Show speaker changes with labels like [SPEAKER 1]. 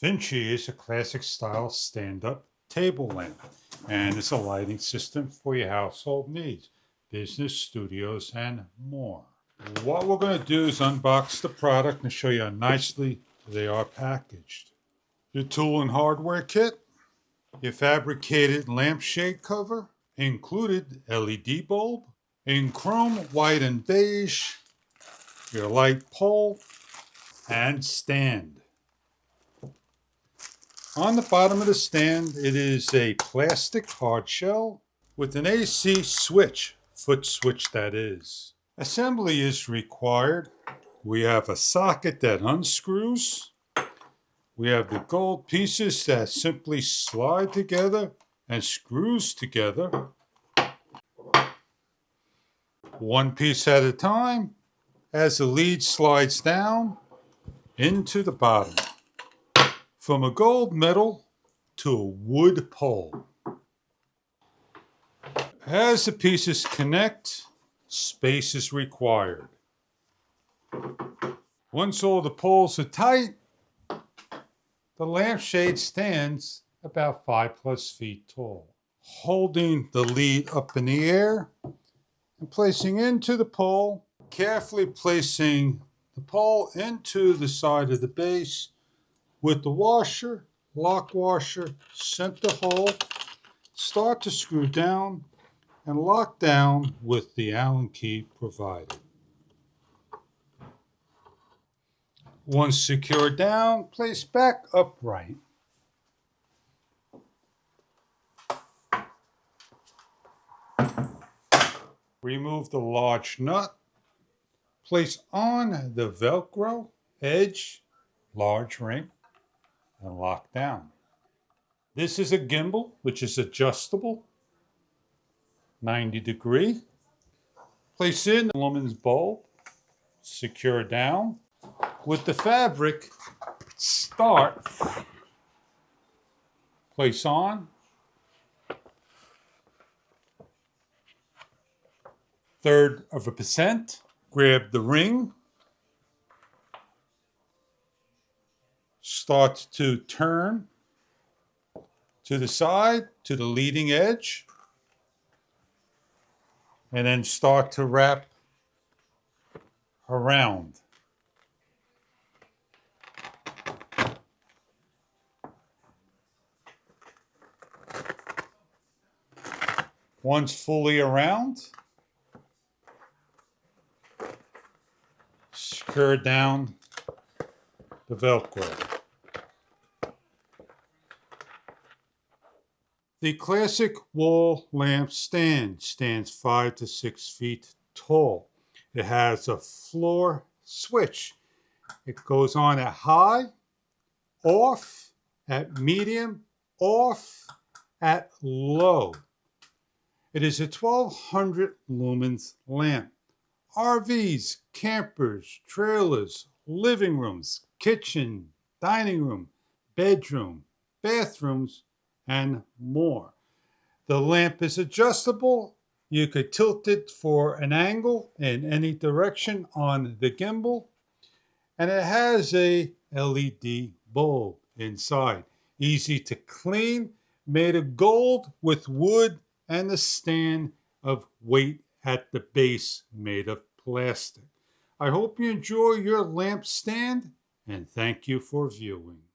[SPEAKER 1] Vinci is a classic style stand-up table lamp, and it's a lighting system for your household needs, business, studios, and more. What we're going to do is unbox the product and show you how nicely they are packaged. Your tool and hardware kit, your fabricated lampshade cover, included LED bulb, in chrome, white, and beige, your light pole, and stand. On the bottom of the stand, it is a plastic hard shell with an AC switch, foot switch that is. Assembly is required. We have a socket that unscrews. We have the gold pieces that simply slide together and screws together, one piece at a time, as the lead slides down into the bottom. From a gold metal to a wood pole. As the pieces connect, space is required. Once all the poles are tight, the lampshade stands about 5+ feet tall. Holding the lead up in the air and placing into the pole, carefully placing the pole into the side of the base with the washer, lock washer, center hole, start to screw down and lock down with the Allen key provided. Once secured down, place back upright. Remove the large nut, place on the Velcro edge, large ring, and lock down. This is a gimbal, which is adjustable, 90 degree. Place in the Lumens bulb, secure down. With the fabric, start, place on, 1/3%, grab the ring, start to turn to the side, to the leading edge, and then start to wrap around. Once fully around, secure down the Velcro. The classic wall lamp stand stands 5 to 6 feet tall. It has a floor switch. It goes on at high, off, at medium, off, at low. It is a 1200 lumens lamp. RVs, campers, trailers, living rooms, kitchen, dining room, bedroom, bathrooms, and more. The lamp is adjustable. You could tilt it for an angle in any direction on the gimbal. And it has a LED bulb inside. Easy to clean, made of gold with wood, and the stand of weight at the base made of plastic. I hope you enjoy your lamp stand, and thank you for viewing.